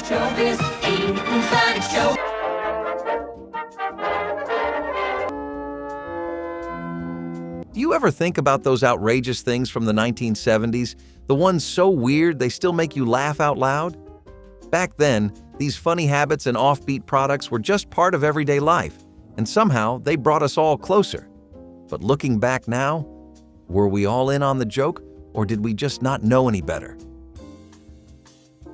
Showbiz, Inflatable Show. Do you ever think about those outrageous things from the 1970s? The ones so weird they still make you laugh out loud? Back then, these funny habits and offbeat products were just part of everyday life, and somehow they brought us all closer. But looking back now, were we all in on the joke, or did we just not know any better?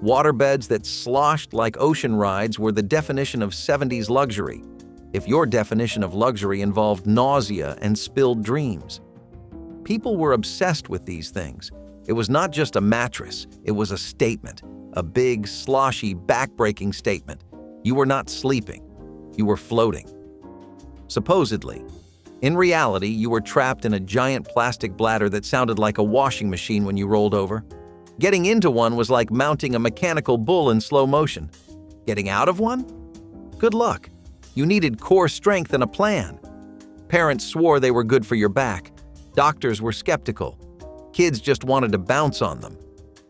Waterbeds that sloshed like ocean rides were the definition of 70s luxury, if your definition of luxury involved nausea and spilled dreams. People were obsessed with these things. It was not just a mattress, it was a statement, a big, sloshy, back-breaking statement. You were not sleeping, you were floating. Supposedly. In reality, you were trapped in a giant plastic bladder that sounded like a washing machine when you rolled over. Getting into one was like mounting a mechanical bull in slow motion. Getting out of one? Good luck. You needed core strength and a plan. Parents swore they were good for your back. Doctors were skeptical. Kids just wanted to bounce on them.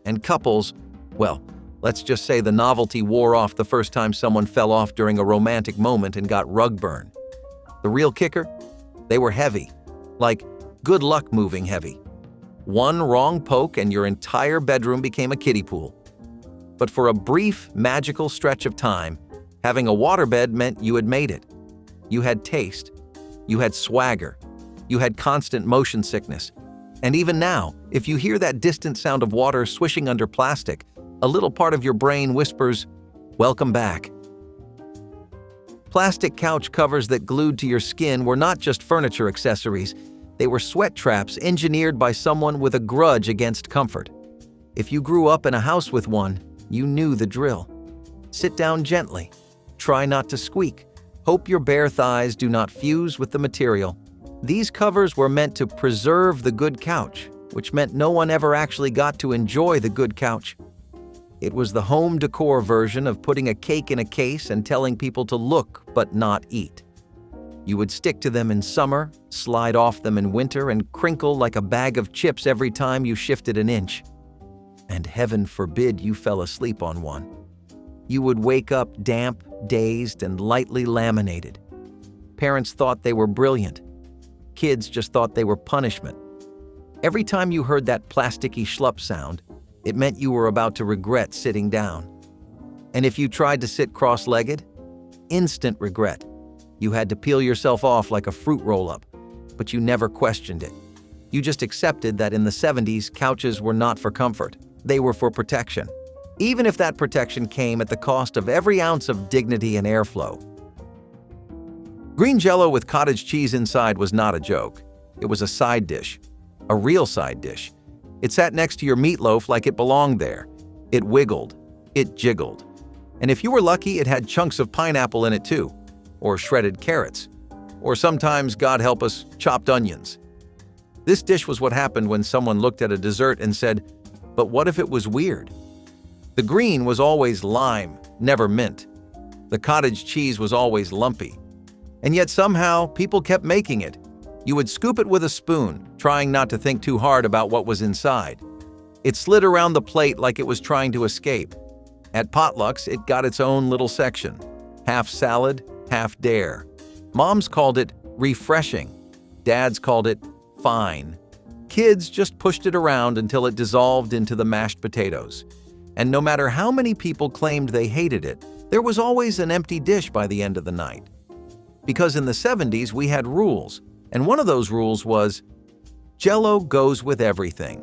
And couples, well, let's just say the novelty wore off the first time someone fell off during a romantic moment and got rug burn. The real kicker? They were heavy. Like, good luck moving heavy. One wrong poke and your entire bedroom became a kiddie pool. But for a brief, magical stretch of time, having a waterbed meant you had made it. You had taste. You had swagger. You had constant motion sickness. And even now, if you hear that distant sound of water swishing under plastic, a little part of your brain whispers, "Welcome back." Plastic couch covers that glued to your skin were not just furniture accessories. They were sweat traps engineered by someone with a grudge against comfort. If you grew up in a house with one, you knew the drill. Sit down gently. Try not to squeak. Hope your bare thighs do not fuse with the material. These covers were meant to preserve the good couch, which meant no one ever actually got to enjoy the good couch. It was the home decor version of putting a cake in a case and telling people to look but not eat. You would stick to them in summer, slide off them in winter, and crinkle like a bag of chips every time you shifted an inch. And heaven forbid you fell asleep on one. You would wake up damp, dazed, and lightly laminated. Parents thought they were brilliant. Kids just thought they were punishment. Every time you heard that plasticky schlup sound, it meant you were about to regret sitting down. And if you tried to sit cross-legged, instant regret. You had to peel yourself off like a fruit roll-up, but you never questioned it. You just accepted that in the 70s, couches were not for comfort. They were for protection. Even if that protection came at the cost of every ounce of dignity and airflow. Green JellO with cottage cheese inside was not a joke. It was a side dish. A real side dish. It sat next to your meatloaf like it belonged there. It wiggled. It jiggled. And if you were lucky, it had chunks of pineapple in it too. Or shredded carrots. Or sometimes, God help us, chopped onions. This dish was what happened when someone looked at a dessert and said, "But what if it was weird?" The green was always lime, never mint. The cottage cheese was always lumpy. And yet somehow, people kept making it. You would scoop it with a spoon, trying not to think too hard about what was inside. It slid around the plate like it was trying to escape. At potlucks, it got its own little section. Half salad, half dare. Moms called it refreshing. Dads called it fine. Kids just pushed it around until it dissolved into the mashed potatoes. And no matter how many people claimed they hated it, there was always an empty dish by the end of the night. Because in the 70s, we had rules, and one of those rules was, JellO goes with everything,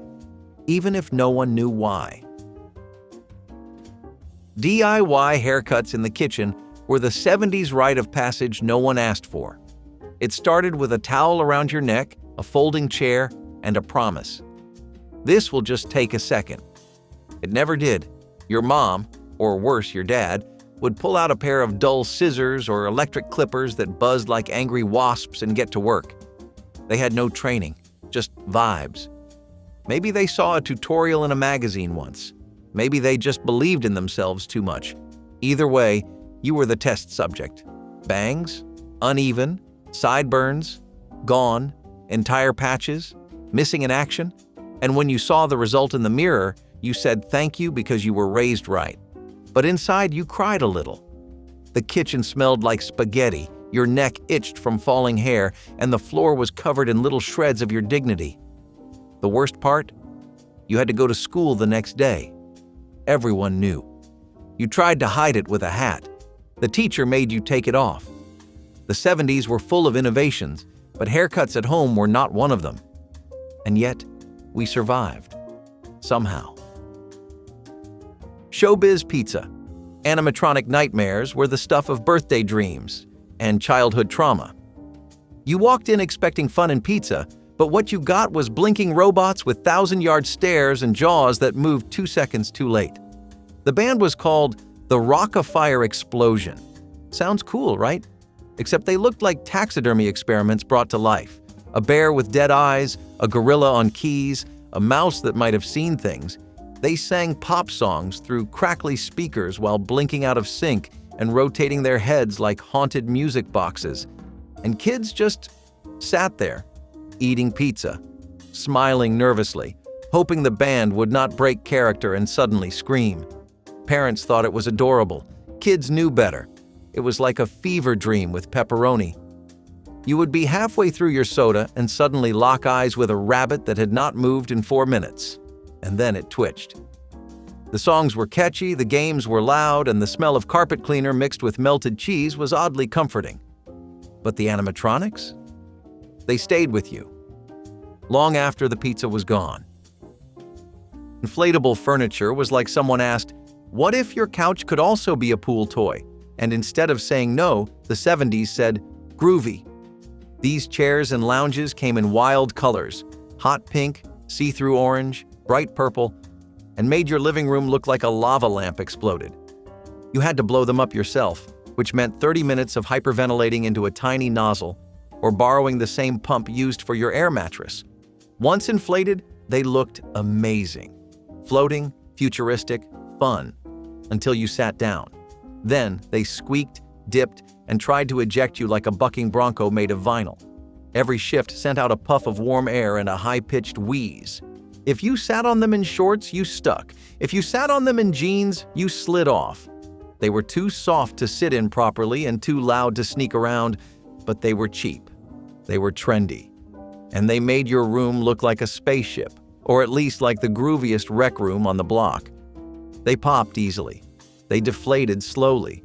even if no one knew why. DIY haircuts in the kitchen were the 70s rite of passage no one asked for. It started with a towel around your neck, a folding chair, and a promise. This will just take a second. It never did. Your mom, or worse, your dad, would pull out a pair of dull scissors or electric clippers that buzzed like angry wasps and get to work. They had no training, just vibes. Maybe they saw a tutorial in a magazine once. Maybe they just believed in themselves too much. Either way, you were the test subject. Bangs, uneven, sideburns, gone, entire patches, missing in action. And when you saw the result in the mirror, you said thank you because you were raised right. but inside you cried a little. The kitchen smelled like spaghetti, your neck itched from falling hair, and the floor was covered in little shreds of your dignity. The worst part? You had to go to school the next day. Everyone knew. You tried to hide it with a hat. The teacher made you take it off. The 70s were full of innovations, but haircuts at home were not one of them. And yet, we survived. Somehow. Showbiz pizza. Animatronic nightmares were the stuff of birthday dreams and childhood trauma. You walked in expecting fun and pizza, but what you got was blinking robots with 1,000-yard stares and jaws that moved 2 seconds too late. The band was called the Rock-a-Fire Explosion. Sounds cool, right? Except they looked like taxidermy experiments brought to life. A bear with dead eyes, a gorilla on keys, a mouse that might have seen things. They sang pop songs through crackly speakers while blinking out of sync and rotating their heads like haunted music boxes. And kids just sat there, eating pizza, smiling nervously, hoping the band would not break character and suddenly scream. Parents thought it was adorable. Kids knew better. It was like a fever dream with pepperoni. You would be halfway through your soda and suddenly lock eyes with a rabbit that had not moved in 4 minutes. And then it twitched. The songs were catchy, the games were loud, and the smell of carpet cleaner mixed with melted cheese was oddly comforting. But the animatronics? They stayed with you. Long after the pizza was gone. Inflatable furniture was like someone asked, "What if your couch could also be a pool toy?" And instead of saying no, the 70s said, "Groovy." These chairs and lounges came in wild colors, hot pink, see-through orange, bright purple, and made your living room look like a lava lamp exploded. You had to blow them up yourself, which meant 30 minutes of hyperventilating into a tiny nozzle, or borrowing the same pump used for your air mattress. Once inflated, they looked amazing. Floating, futuristic, fun, until you sat down. Then they squeaked, dipped, and tried to eject you like a bucking bronco made of vinyl. Every shift sent out a puff of warm air and a high-pitched wheeze. If you sat on them in shorts, you stuck. If you sat on them in jeans, you slid off. They were too soft to sit in properly and too loud to sneak around, but they were cheap. They were trendy. And they made your room look like a spaceship, or at least like the grooviest rec room on the block. They popped easily. They deflated slowly.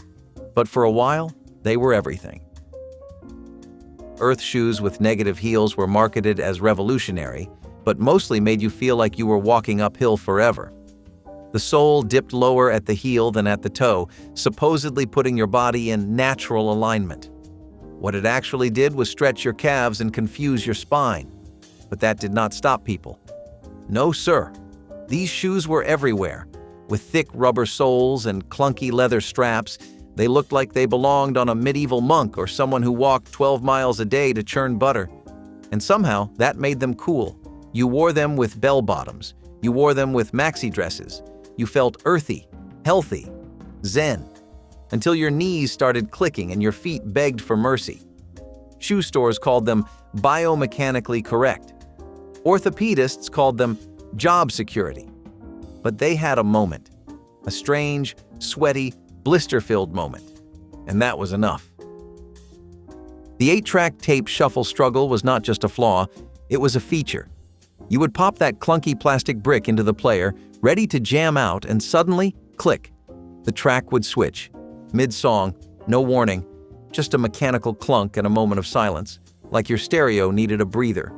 But for a while, they were everything. Earth shoes with negative heels were marketed as revolutionary, but mostly made you feel like you were walking uphill forever. The sole dipped lower at the heel than at the toe, supposedly putting your body in natural alignment. What it actually did was stretch your calves and confuse your spine. But that did not stop people. No, sir. These shoes were everywhere. With thick rubber soles and clunky leather straps, they looked like they belonged on a medieval monk or someone who walked 12 miles a day to churn butter. And somehow, that made them cool. You wore them with bell-bottoms. You wore them with maxi dresses. You felt earthy, healthy, zen, until your knees started clicking and your feet begged for mercy. Shoe stores called them biomechanically correct. Orthopedists called them job security. But they had a moment, a strange, sweaty, blister-filled moment, and that was enough. The 8-track tape shuffle struggle was not just a flaw, it was a feature. You would pop that clunky plastic brick into the player, ready to jam out, and suddenly, click, the track would switch. Mid-song, no warning, just a mechanical clunk and a moment of silence, like your stereo needed a breather.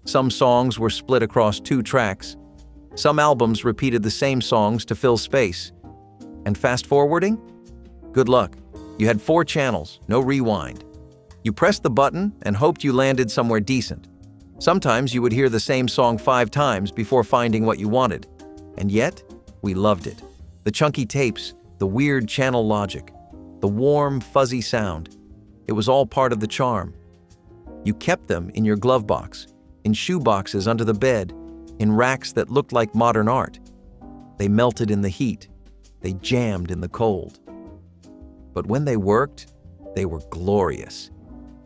Some songs were split across 2 tracks. Some albums repeated the same songs to fill space. And fast-forwarding? Good luck. You had 4 channels, no rewind. You pressed the button and hoped you landed somewhere decent. Sometimes you would hear the same song 5 times before finding what you wanted. And yet, we loved it. The chunky tapes, the weird channel logic, the warm, fuzzy sound. It was all part of the charm. You kept them in your glove box, in shoe boxes under the bed, in racks that looked like modern art. They melted in the heat. They jammed in the cold. But when they worked, they were glorious.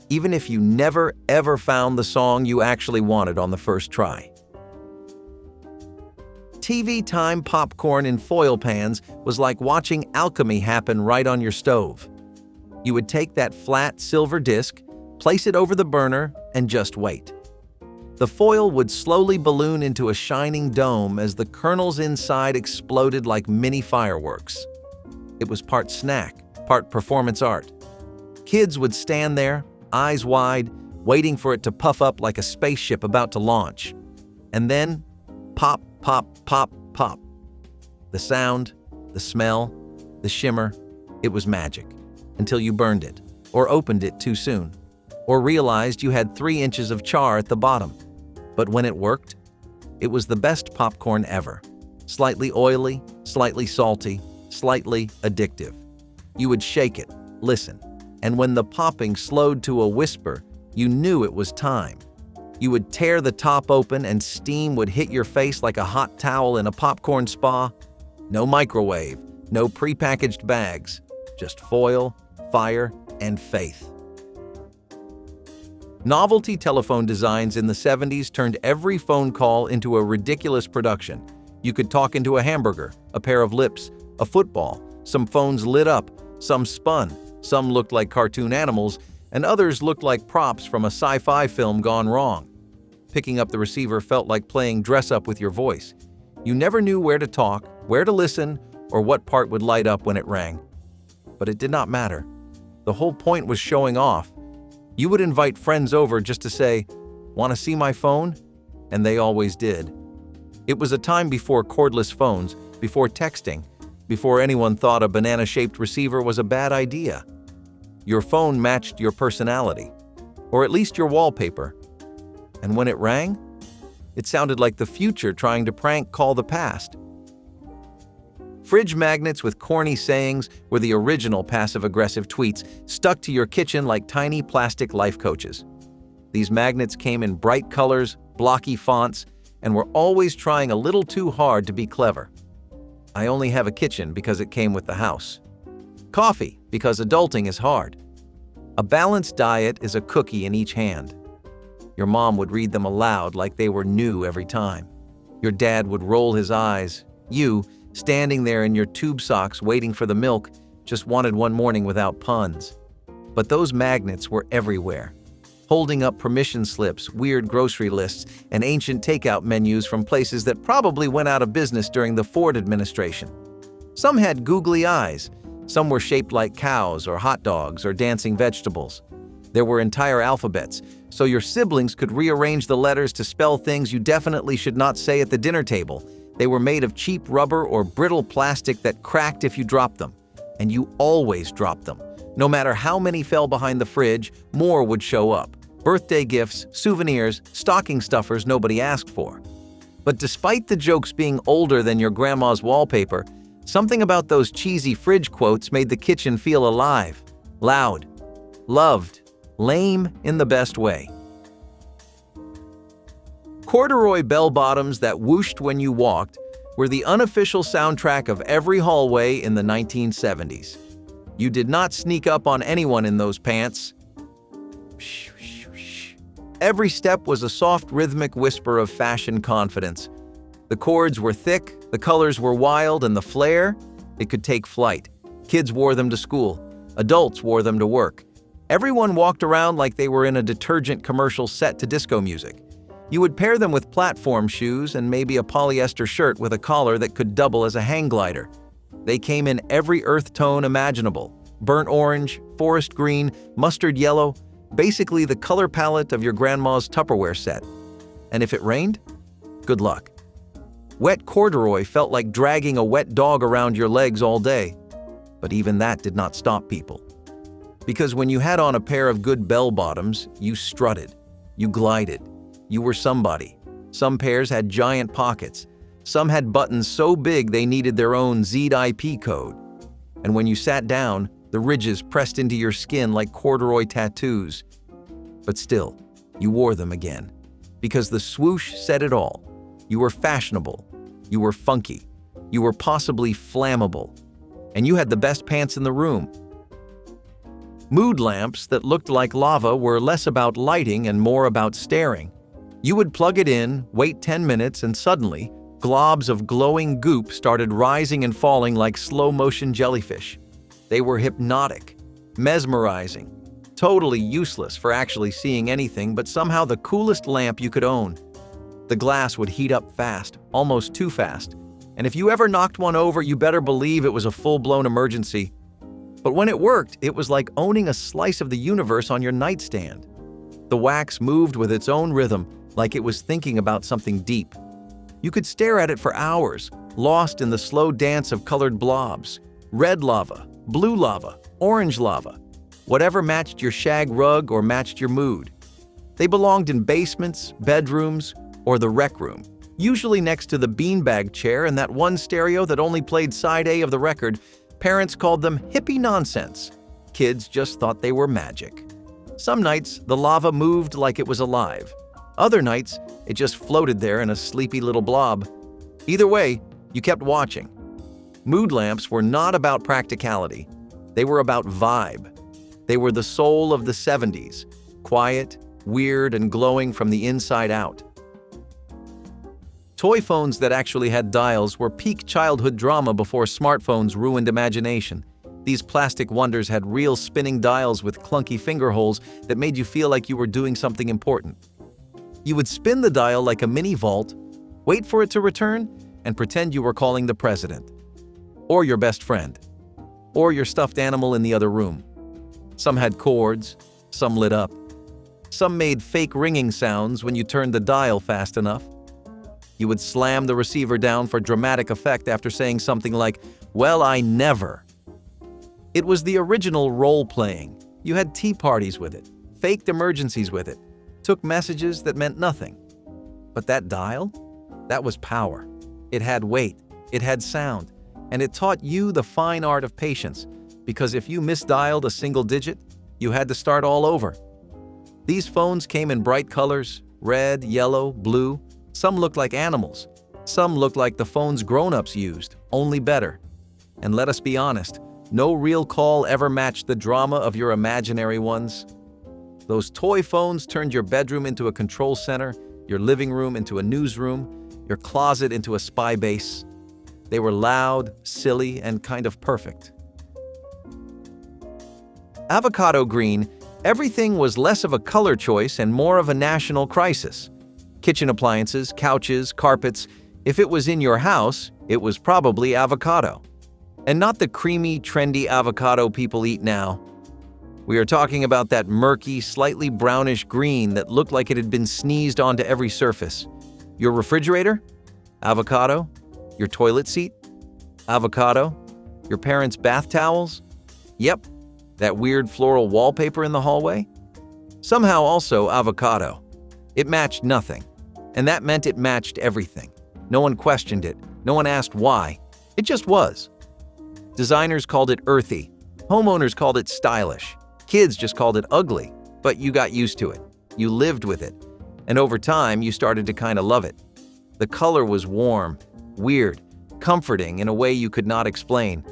Even if you never, ever found the song you actually wanted on the first try. TV time popcorn in foil pans was like watching alchemy happen right on your stove. You would take that flat silver disc, place it over the burner, and just wait. The foil would slowly balloon into a shining dome as the kernels inside exploded like mini fireworks. It was part snack, part performance art. Kids would stand there, eyes wide, waiting for it to puff up like a spaceship about to launch. And then, pop, pop, pop, pop. The sound, the smell, the shimmer, it was magic. Until you burned it, or opened it too soon, or realized you had 3 inches of char at the bottom. But when it worked, it was the best popcorn ever. Slightly oily, slightly salty, slightly addictive. You would shake it, listen, and when the popping slowed to a whisper, you knew it was time. You would tear the top open and steam would hit your face like a hot towel in a popcorn spa. No microwave, no prepackaged bags, just foil, fire, and faith. Novelty telephone designs in the 70s turned every phone call into a ridiculous production. You could talk into a hamburger, a pair of lips, a football. Some phones lit up, some spun, some looked like cartoon animals, and others looked like props from a sci-fi film gone wrong. Picking up the receiver felt like playing dress-up with your voice. You never knew where to talk, where to listen, or what part would light up when it rang. But it did not matter. The whole point was showing off. You would invite friends over just to say, "Want to see my phone?" And they always did. It was a time before cordless phones, before texting, before anyone thought a banana-shaped receiver was a bad idea. Your phone matched your personality, or at least your wallpaper. And when it rang, it sounded like the future trying to prank call the past. Fridge magnets with corny sayings were the original passive-aggressive tweets stuck to your kitchen like tiny plastic life coaches. These magnets came in bright colors, blocky fonts, and were always trying a little too hard to be clever. I only have a kitchen because it came with the house. Coffee, because adulting is hard. A balanced diet is a cookie in each hand. Your mom would read them aloud like they were new every time. Your dad would roll his eyes. You, standing there in your tube socks waiting for the milk, just wanted one morning without puns. But those magnets were everywhere, holding up permission slips, weird grocery lists, and ancient takeout menus from places that probably went out of business during the Ford administration. Some had googly eyes, some were shaped like cows or hot dogs or dancing vegetables. There were entire alphabets, so your siblings could rearrange the letters to spell things you definitely should not say at the dinner table. They were made of cheap rubber or brittle plastic that cracked if you dropped them. And you always dropped them. No matter how many fell behind the fridge, more would show up. Birthday gifts, souvenirs, stocking stuffers nobody asked for. But despite the jokes being older than your grandma's wallpaper, something about those cheesy fridge quotes made the kitchen feel alive, loud, loved, lame in the best way. Corduroy bell-bottoms that whooshed when you walked were the unofficial soundtrack of every hallway in the 1970s. You did not sneak up on anyone in those pants. Every step was a soft rhythmic whisper of fashion confidence. The cords were thick, the colors were wild, and the flair, it could take flight. Kids wore them to school. Adults wore them to work. Everyone walked around like they were in a detergent commercial set to disco music. You would pair them with platform shoes and maybe a polyester shirt with a collar that could double as a hang glider. They came in every earth tone imaginable: burnt orange, forest green, mustard yellow, basically the color palette of your grandma's Tupperware set. And if it rained, good luck. Wet corduroy felt like dragging a wet dog around your legs all day. But even that did not stop people. Because when you had on a pair of good bell-bottoms, you strutted, you glided. You were somebody. Some pairs had giant pockets. Some had buttons so big they needed their own ZIP code. And when you sat down, the ridges pressed into your skin like corduroy tattoos. But still, you wore them again. Because the swoosh said it all. You were fashionable. You were funky. You were possibly flammable. And you had the best pants in the room. Mood lamps that looked like lava were less about lighting and more about staring. You would plug it in, wait 10 minutes, and suddenly, Globs of glowing goop started rising and falling like slow-motion jellyfish. They were hypnotic, mesmerizing, totally useless for actually seeing anything, but somehow the coolest lamp you could own. The glass would heat up fast, almost too fast, and if you ever knocked one over, you better believe it was a full-blown emergency. But when it worked, it was like owning a slice of the universe on your nightstand. The wax moved with its own rhythm, like it was thinking about something deep. You could stare at it for hours, lost in the slow dance of colored blobs. Red lava, blue lava, orange lava. Whatever matched your shag rug or matched your mood. They belonged in basements, bedrooms, or the rec room, usually next to the beanbag chair and that one stereo that only played side A of the record. Parents called them hippie nonsense. Kids just thought they were magic. Some nights, the lava moved like it was alive. Other nights, it just floated there in a sleepy little blob. Either way, you kept watching. Mood lamps were not about practicality. They were about vibe. They were the soul of the 70s, quiet, weird, and glowing from the inside out. Toy phones that actually had dials were peak childhood drama before smartphones ruined imagination. These plastic wonders had real spinning dials with clunky finger holes that made you feel like you were doing something important. You would spin the dial like a mini vault, wait for it to return, and pretend you were calling the president. Or your best friend. Or your stuffed animal in the other room. Some had cords, some lit up. Some made fake ringing sounds when you turned the dial fast enough. You would slam the receiver down for dramatic effect after saying something like, "Well, I never." It was the original role-playing. You had tea parties with it, faked emergencies with it, took messages that meant nothing. But that dial? That was power. It had weight, it had sound, and it taught you the fine art of patience, because if you misdialed a single digit, you had to start all over. These phones came in bright colors, red, yellow, blue. Some looked like animals. Some looked like the phones grown-ups used, only better. And let us be honest, no real call ever matched the drama of your imaginary ones. Those toy phones turned your bedroom into a control center, your living room into a newsroom, your closet into a spy base. They were loud, silly, and kind of perfect. Avocado Green, everything was less of a color choice and more of a national crisis. Kitchen appliances, couches, carpets. If it was in your house, it was probably avocado. And not the creamy, trendy avocado people eat now. We are talking about that murky, slightly brownish green that looked like it had been sneezed onto every surface. Your refrigerator? Avocado. Your toilet seat? Avocado. Your parents' bath towels? Yep. That weird floral wallpaper in the hallway? Somehow also avocado. It matched nothing. And that meant it matched everything. No one questioned it. No one asked why. It just was. Designers called it earthy. Homeowners called it stylish. Kids just called it ugly, but you got used to it. You lived with it. And over time, you started to kind of love it. The color was warm, weird, comforting in a way you could not explain.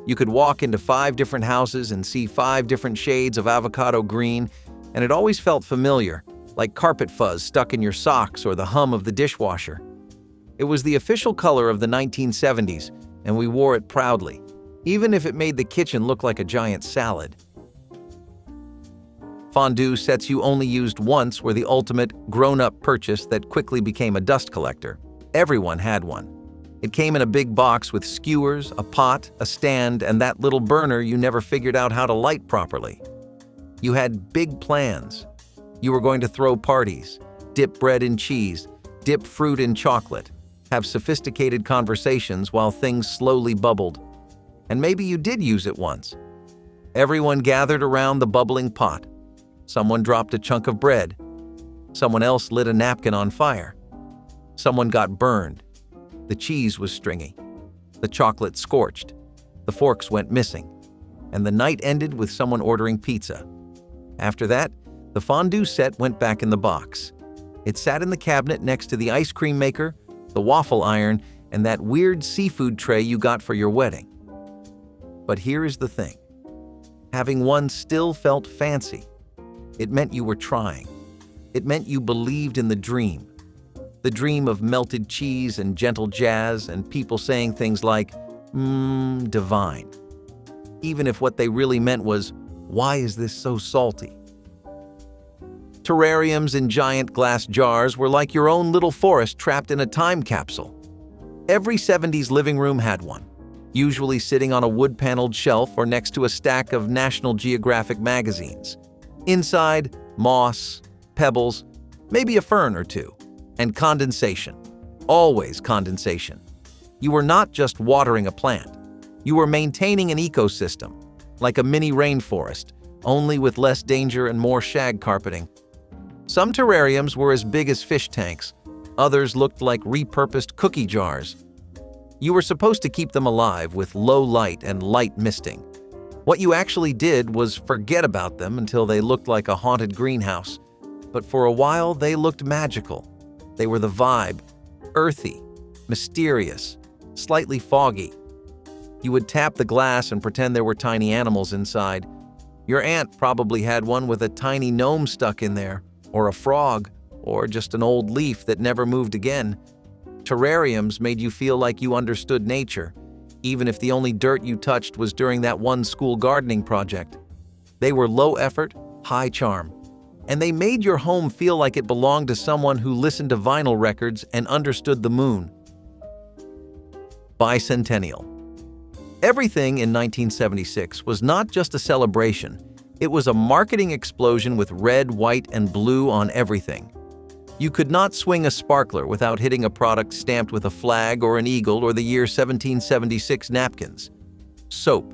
You could walk into 5 different houses and see 5 different shades of avocado green, and it always felt familiar, like carpet fuzz stuck in your socks or the hum of the dishwasher. It was the official color of the 1970s, and we wore it proudly, even if it made the kitchen look like a giant salad. Fondue sets you only used once were the ultimate grown-up purchase that quickly became a dust collector. Everyone had one. It came in a big box with skewers, a pot, a stand, and that little burner you never figured out how to light properly. You had big plans. You were going to throw parties, dip bread in cheese, dip fruit in chocolate, have sophisticated conversations while things slowly bubbled. And maybe you did use it once. Everyone gathered around the bubbling pot. Someone dropped a chunk of bread. Someone else lit a napkin on fire. Someone got burned. The cheese was stringy. The chocolate scorched. The forks went missing. And the night ended with someone ordering pizza. After that, the fondue set went back in the box. It sat in the cabinet next to the ice cream maker, the waffle iron, and that weird seafood tray you got for your wedding. But here is the thing. Having one still felt fancy. It meant you were trying. It meant you believed in the dream. The dream of melted cheese and gentle jazz and people saying things like, divine. Even if what they really meant was, why is this so salty? Terrariums in giant glass jars were like your own little forest trapped in a time capsule. Every 70s living room had one, usually sitting on a wood-paneled shelf or next to a stack of National Geographic magazines. Inside, moss, pebbles, maybe a fern or two, and condensation. Always condensation. You were not just watering a plant. You were maintaining an ecosystem, like a mini rainforest, only with less danger and more shag carpeting. Some terrariums were as big as fish tanks. Others looked like repurposed cookie jars. You were supposed to keep them alive with low light and light misting. What you actually did was forget about them until they looked like a haunted greenhouse. But for a while, they looked magical. They were the vibe, earthy, mysterious, slightly foggy. You would tap the glass and pretend there were tiny animals inside. Your aunt probably had one with a tiny gnome stuck in there, or a frog, or just an old leaf that never moved again. Terrariums made you feel like you understood nature, even if the only dirt you touched was during that one school gardening project. They were low effort, high charm, and they made your home feel like it belonged to someone who listened to vinyl records and understood the moon. Bicentennial. Everything in 1976 was not just a celebration, it was a marketing explosion with red, white, and blue on everything. You could not swing a sparkler without hitting a product stamped with a flag or an eagle or the year 1776 napkins. Soap,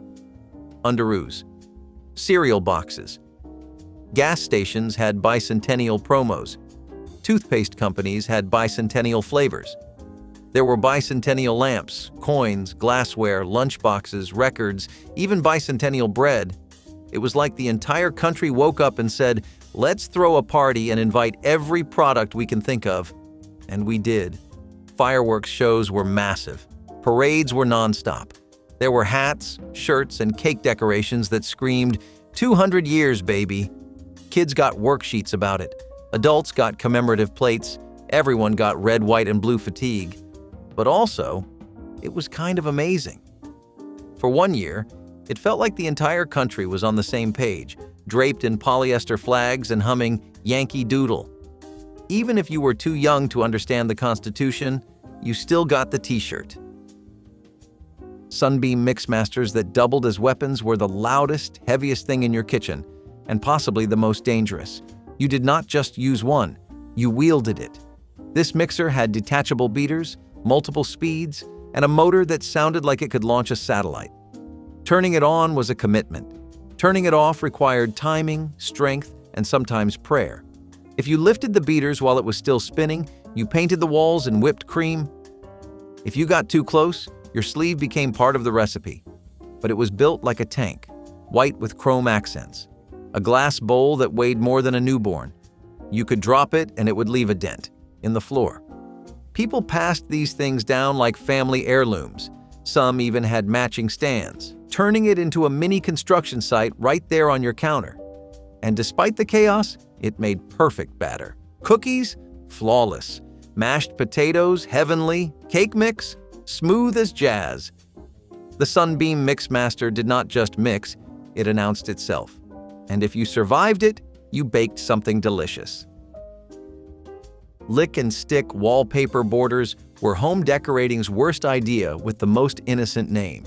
underoos, cereal boxes. Gas stations had bicentennial promos. Toothpaste companies had bicentennial flavors. There were bicentennial lamps, coins, glassware, lunchboxes, records, even bicentennial bread. It was like the entire country woke up and said, let's throw a party and invite every product we can think of. And we did. Fireworks shows were massive. Parades were nonstop. There were hats, shirts, and cake decorations that screamed, 200 years, baby. Kids got worksheets about it. Adults got commemorative plates. Everyone got red, white, and blue fatigue. But also, it was kind of amazing. For 1 year, it felt like the entire country was on the same page, draped in polyester flags and humming Yankee Doodle. Even if you were too young to understand the Constitution, you still got the t-shirt. Sunbeam mixmasters that doubled as weapons were the loudest, heaviest thing in your kitchen, and possibly the most dangerous. You did not just use one, you wielded it. This mixer had detachable beaters, multiple speeds, and a motor that sounded like it could launch a satellite. Turning it on was a commitment. Turning it off required timing, strength, and sometimes prayer. If you lifted the beaters while it was still spinning, you painted the walls in whipped cream. If you got too close, your sleeve became part of the recipe. But it was built like a tank, white with chrome accents. A glass bowl that weighed more than a newborn. You could drop it and it would leave a dent in the floor. People passed these things down like family heirlooms. Some even had matching stands, turning it into a mini construction site right there on your counter. And despite the chaos, it made perfect batter. Cookies, flawless. Mashed potatoes, heavenly. Cake mix, smooth as jazz. The Sunbeam Mixmaster did not just mix, it announced itself. And if you survived it, you baked something delicious. Lick and stick wallpaper borders were home decorating's worst idea with the most innocent name.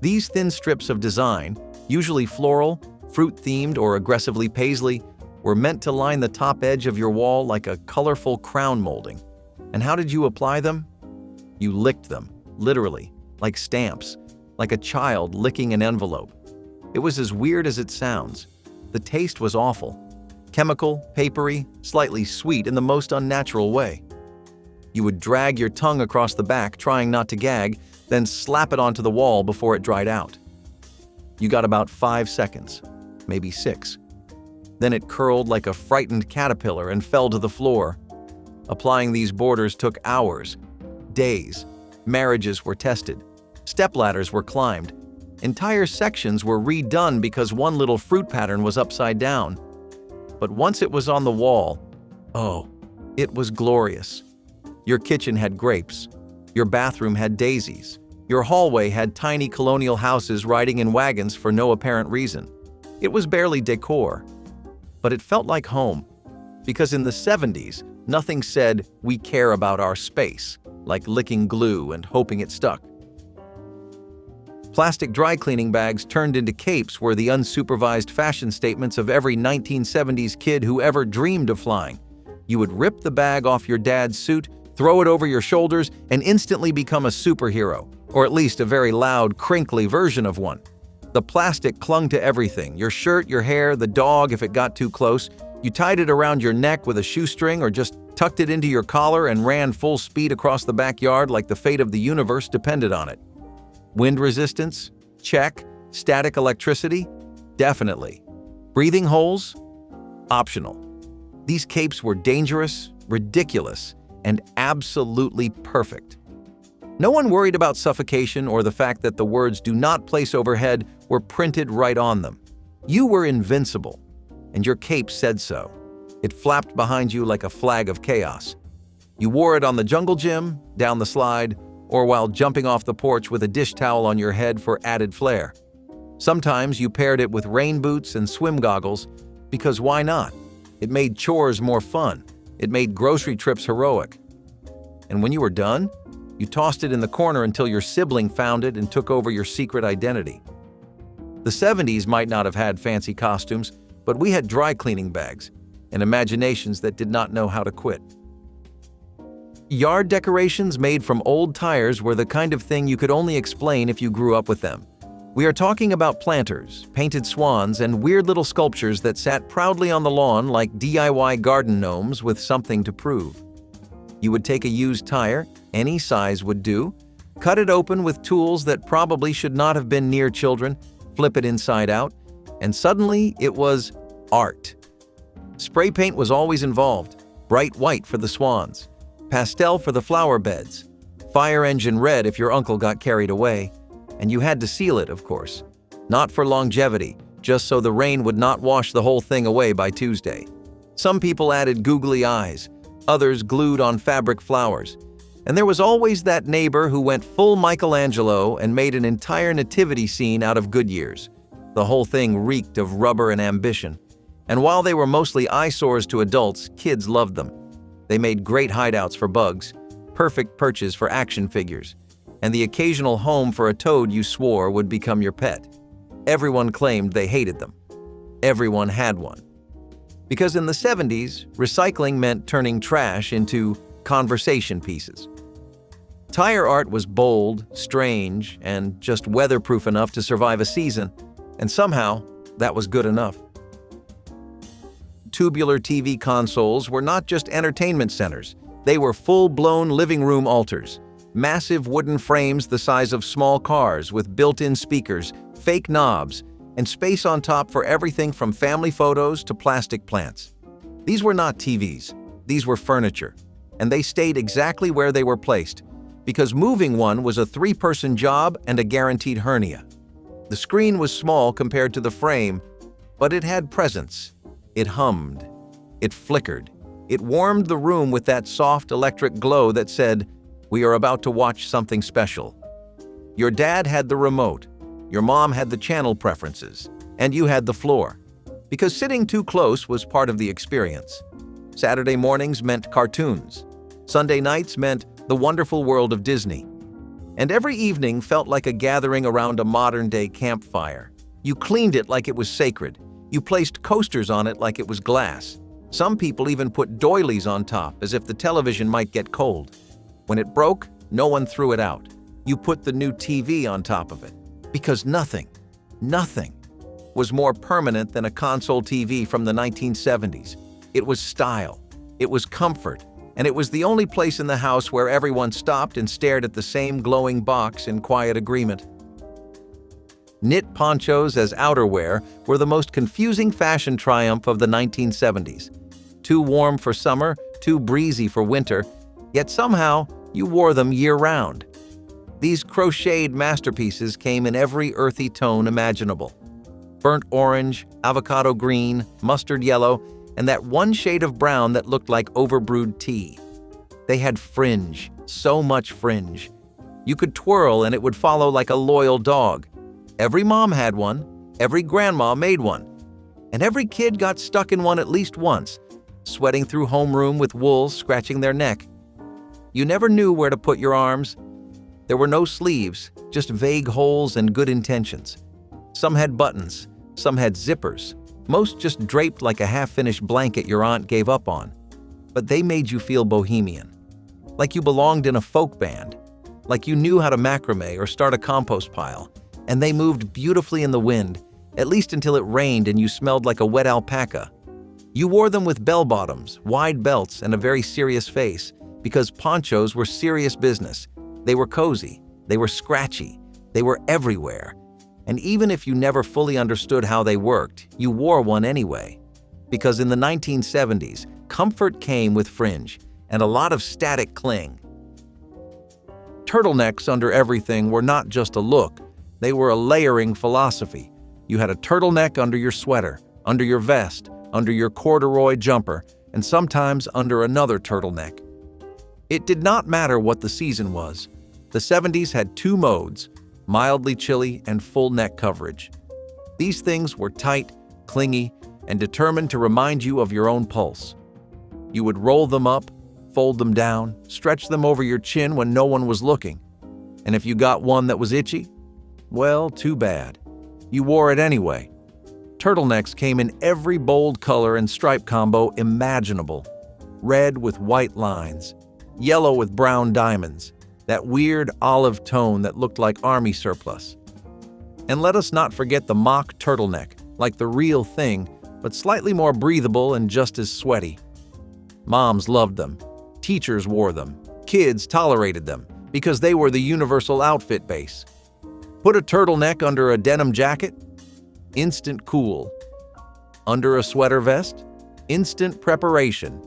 These thin strips of design, usually floral, fruit-themed, or aggressively paisley, were meant to line the top edge of your wall like a colorful crown molding. And how did you apply them? You licked them, literally, like stamps, like a child licking an envelope. It was as weird as it sounds. The taste was awful. Chemical, papery, slightly sweet in the most unnatural way. You would drag your tongue across the back, trying not to gag, then slap it onto the wall before it dried out. You got about 5 seconds, maybe 6. Then it curled like a frightened caterpillar and fell to the floor. Applying these borders took hours, days. Marriages were tested. Stepladders were climbed. Entire sections were redone because one little fruit pattern was upside down. But once it was on the wall, oh, it was glorious. Your kitchen had grapes. Your bathroom had daisies. Your hallway had tiny colonial houses riding in wagons for no apparent reason. It was barely decor, but it felt like home. Because in the 70s, nothing said, "We care about our space," like licking glue and hoping it stuck. Plastic dry cleaning bags turned into capes were the unsupervised fashion statements of every 1970s kid who ever dreamed of flying. You would rip the bag off your dad's suit, throw it over your shoulders, and instantly become a superhero, or at least a very loud, crinkly version of one. The plastic clung to everything: your shirt, your hair, the dog if it got too close. You tied it around your neck with a shoestring or just tucked it into your collar and ran full speed across the backyard like the fate of the universe depended on it. Wind resistance? Check. Static electricity? Definitely. Breathing holes? Optional. These capes were dangerous, ridiculous, and absolutely perfect. No one worried about suffocation or the fact that the words "do not place overhead" were printed right on them. You were invincible, and your cape said so. It flapped behind you like a flag of chaos. You wore it on the jungle gym, down the slide, or while jumping off the porch with a dish towel on your head for added flair. Sometimes you paired it with rain boots and swim goggles, because why not? It made chores more fun. It made grocery trips heroic. And when you were done, you tossed it in the corner until your sibling found it and took over your secret identity. The 70s might not have had fancy costumes, but we had dry cleaning bags and imaginations that did not know how to quit. Yard decorations made from old tires were the kind of thing you could only explain if you grew up with them. We are talking about planters, painted swans, and weird little sculptures that sat proudly on the lawn like DIY garden gnomes with something to prove. You would take a used tire, any size would do, cut it open with tools that probably should not have been near children, flip it inside out, and suddenly it was art. Spray paint was always involved: bright white for the swans, pastel for the flower beds, fire engine red if your uncle got carried away, and you had to seal it, of course. Not for longevity, just so the rain would not wash the whole thing away by Tuesday. Some people added googly eyes, others glued on fabric flowers. And there was always that neighbor who went full Michelangelo and made an entire nativity scene out of Goodyears. The whole thing reeked of rubber and ambition. And while they were mostly eyesores to adults, kids loved them. They made great hideouts for bugs, perfect perches for action figures, and the occasional home for a toad you swore would become your pet. Everyone claimed they hated them. Everyone had one. Because in the 70s, recycling meant turning trash into conversation pieces. Tire art was bold, strange, and just weatherproof enough to survive a season, and somehow that was good enough. Tubular TV consoles were not just entertainment centers. They were full-blown living room altars. Massive wooden frames the size of small cars with built-in speakers, fake knobs, and space on top for everything from family photos to plastic plants. These were not TVs. These were furniture. And they stayed exactly where they were placed, because moving one was a 3-person job and a guaranteed hernia. The screen was small compared to the frame, but it had presence. It hummed. It flickered. It warmed the room with that soft electric glow that said, "We are about to watch something special." Your dad had the remote. Your mom had the channel preferences. And you had the floor. Because sitting too close was part of the experience. Saturday mornings meant cartoons. Sunday nights meant the wonderful world of Disney. And every evening felt like a gathering around a modern-day campfire. You cleaned it like it was sacred. You placed coasters on it like it was glass. Some people even put doilies on top, as if the television might get cold. When it broke, no one threw it out. You put the new TV on top of it. Because nothing was more permanent than a console TV from the 1970s. It was style. It was comfort. And it was the only place in the house where everyone stopped and stared at the same glowing box in quiet agreement. Knit ponchos as outerwear were the most confusing fashion triumph of the 1970s. Too warm for summer, too breezy for winter, yet somehow you wore them year-round. These crocheted masterpieces came in every earthy tone imaginable. Burnt orange, avocado green, mustard yellow, and that one shade of brown that looked like overbrewed tea. They had fringe, so much fringe. You could twirl and it would follow like a loyal dog. Every mom had one, every grandma made one, and every kid got stuck in one at least once, sweating through homeroom with wool scratching their neck. You never knew where to put your arms. There were no sleeves, just vague holes and good intentions. Some had buttons, some had zippers, most just draped like a half-finished blanket your aunt gave up on. But they made you feel bohemian, like you belonged in a folk band, like you knew how to macrame or start a compost pile, and they moved beautifully in the wind, at least until it rained and you smelled like a wet alpaca. You wore them with bell-bottoms, wide belts, and a very serious face, because ponchos were serious business. They were cozy, they were scratchy, they were everywhere. And even if you never fully understood how they worked, you wore one anyway. Because in the 1970s, comfort came with fringe and a lot of static cling. Turtlenecks under everything were not just a look, they were a layering philosophy. You had a turtleneck under your sweater, under your vest, under your corduroy jumper, and sometimes under another turtleneck. It did not matter what the season was. The 70s had two modes, mildly chilly and full neck coverage. These things were tight, clingy, and determined to remind you of your own pulse. You would roll them up, fold them down, stretch them over your chin when no one was looking. And if you got one that was itchy, well, too bad. You wore it anyway. Turtlenecks came in every bold color and stripe combo imaginable. Red with white lines, yellow with brown diamonds, that weird olive tone that looked like army surplus. And let us not forget the mock turtleneck, like the real thing, but slightly more breathable and just as sweaty. Moms loved them. Teachers wore them. Kids tolerated them because they were the universal outfit base. Put a turtleneck under a denim jacket? Instant cool. Under a sweater vest? Instant preparation.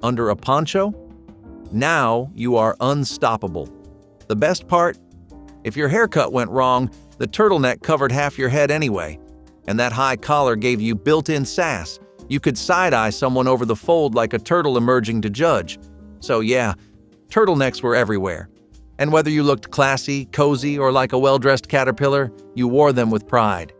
Under a poncho? Now you are unstoppable. The best part? If your haircut went wrong, the turtleneck covered half your head anyway, and that high collar gave you built-in sass. You could side-eye someone over the fold like a turtle emerging to judge. So yeah, turtlenecks were everywhere. And whether you looked classy, cozy, or like a well-dressed caterpillar, you wore them with pride.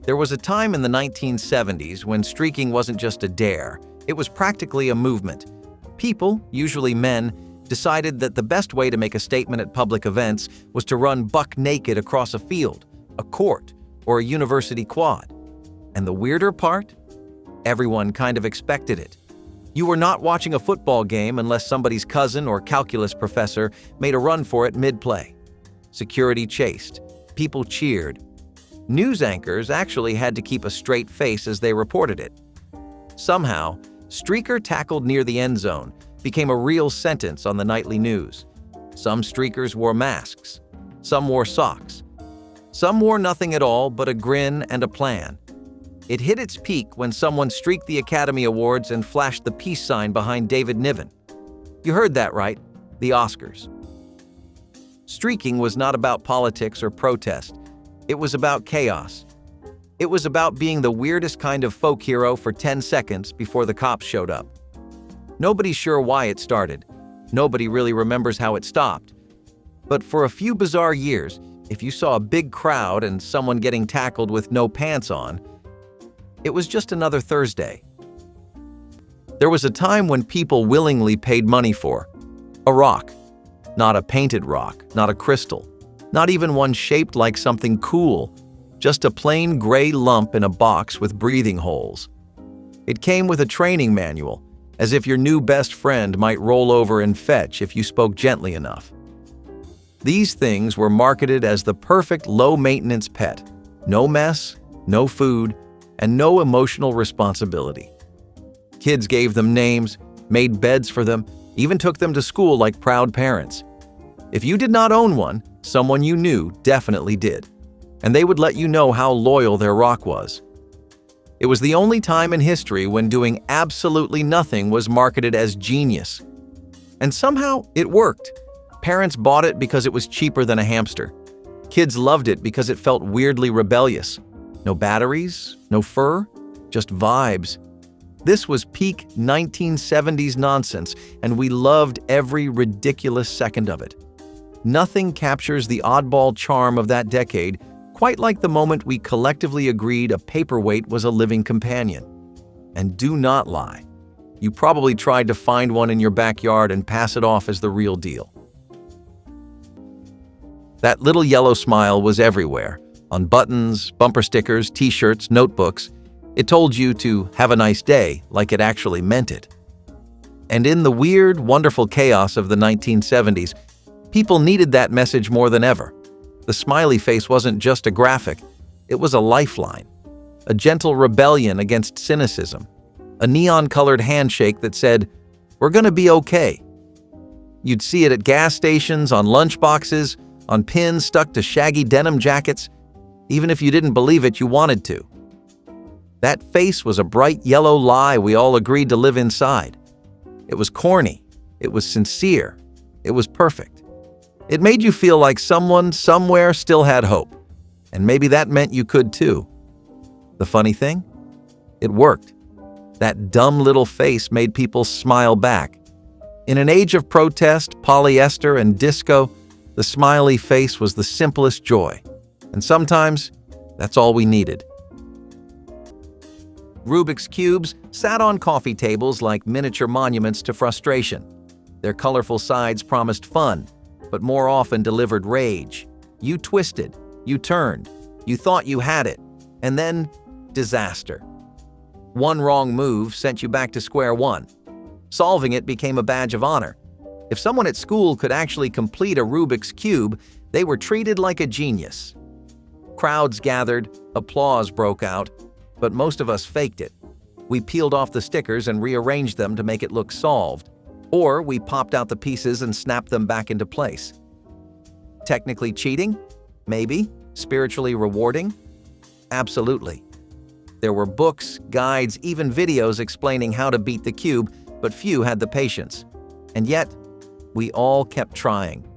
There was a time in the 1970s when streaking wasn't just a dare, it was practically a movement. People, usually men, decided that the best way to make a statement at public events was to run buck naked across a field, a court, or a university quad. And the weirder part? Everyone kind of expected it. You were not watching a football game unless somebody's cousin or calculus professor made a run for it mid-play. Security chased. People cheered. News anchors actually had to keep a straight face as they reported it. Somehow, streaker tackled near the end zone became a real sentence on the nightly news. Some streakers wore masks. Some wore socks. Some wore nothing at all but a grin and a plan. It hit its peak when someone streaked the Academy Awards and flashed the peace sign behind David Niven. You heard that right, the Oscars. Streaking was not about politics or protest. It was about chaos. It was about being the weirdest kind of folk hero for 10 seconds before the cops showed up. Nobody's sure why it started. Nobody really remembers how it stopped. But for a few bizarre years, if you saw a big crowd and someone getting tackled with no pants on, it was just another Thursday. There was a time when people willingly paid money for a rock. Not a painted rock, not a crystal, not even one shaped like something cool, just a plain gray lump in a box with breathing holes. It came with a training manual, as if your new best friend might roll over and fetch if you spoke gently enough. These things were marketed as the perfect low-maintenance pet. No mess, no food, and no emotional responsibility. Kids gave them names, made beds for them, even took them to school like proud parents. If you did not own one, someone you knew definitely did, and they would let you know how loyal their rock was. It was the only time in history when doing absolutely nothing was marketed as genius. And somehow it worked. Parents bought it because it was cheaper than a hamster. Kids loved it because it felt weirdly rebellious. No batteries, no fur, just vibes. This was peak 1970s nonsense, and we loved every ridiculous second of it. Nothing captures the oddball charm of that decade quite like the moment we collectively agreed a paperweight was a living companion. And do not lie. You probably tried to find one in your backyard and pass it off as the real deal. That little yellow smile was everywhere, on buttons, bumper stickers, t-shirts, notebooks. It told you to have a nice day, like it actually meant it. And in the weird, wonderful chaos of the 1970s, people needed that message more than ever. The smiley face wasn't just a graphic, it was a lifeline, a gentle rebellion against cynicism, a neon-colored handshake that said, "We're gonna be okay." You'd see it at gas stations, on lunchboxes, on pins stuck to shaggy denim jackets. Even if you didn't believe it, you wanted to. That face was a bright yellow lie we all agreed to live inside. It was corny, it was sincere, it was perfect. It made you feel like someone, somewhere still had hope. And maybe that meant you could too. The funny thing? It worked. That dumb little face made people smile back. In an age of protest, polyester, and disco, the smiley face was the simplest joy. And sometimes, that's all we needed. Rubik's Cubes sat on coffee tables like miniature monuments to frustration. Their colorful sides promised fun, but more often delivered rage. You twisted, you turned, you thought you had it, and then disaster. One wrong move sent you back to square one. Solving it became a badge of honor. If someone at school could actually complete a Rubik's Cube, they were treated like a genius. Crowds gathered, applause broke out, but most of us faked it. We peeled off the stickers and rearranged them to make it look solved. Or we popped out the pieces and snapped them back into place. Technically cheating? Maybe. Spiritually rewarding? Absolutely. There were books, guides, even videos explaining how to beat the cube, but few had the patience. And yet, we all kept trying.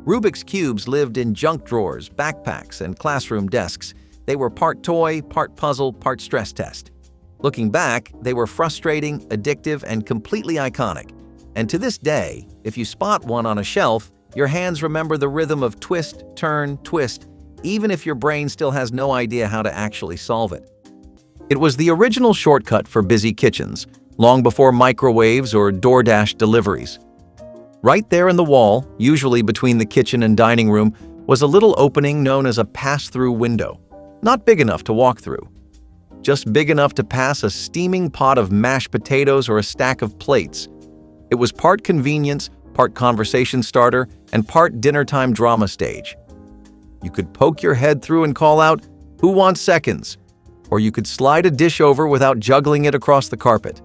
Rubik's Cubes lived in junk drawers, backpacks, and classroom desks. They were part toy, part puzzle, part stress test. Looking back, they were frustrating, addictive, and completely iconic. And to this day, if you spot one on a shelf, your hands remember the rhythm of twist, turn, twist, even if your brain still has no idea how to actually solve it. It was the original shortcut for busy kitchens, long before microwaves or DoorDash deliveries. Right there in the wall, usually between the kitchen and dining room, was a little opening known as a pass-through window. Not big enough to walk through, just big enough to pass a steaming pot of mashed potatoes or a stack of plates. It was part convenience, part conversation starter, and part dinner-time drama stage. You could poke your head through and call out, "Who wants seconds?" Or you could slide a dish over without juggling it across the carpet.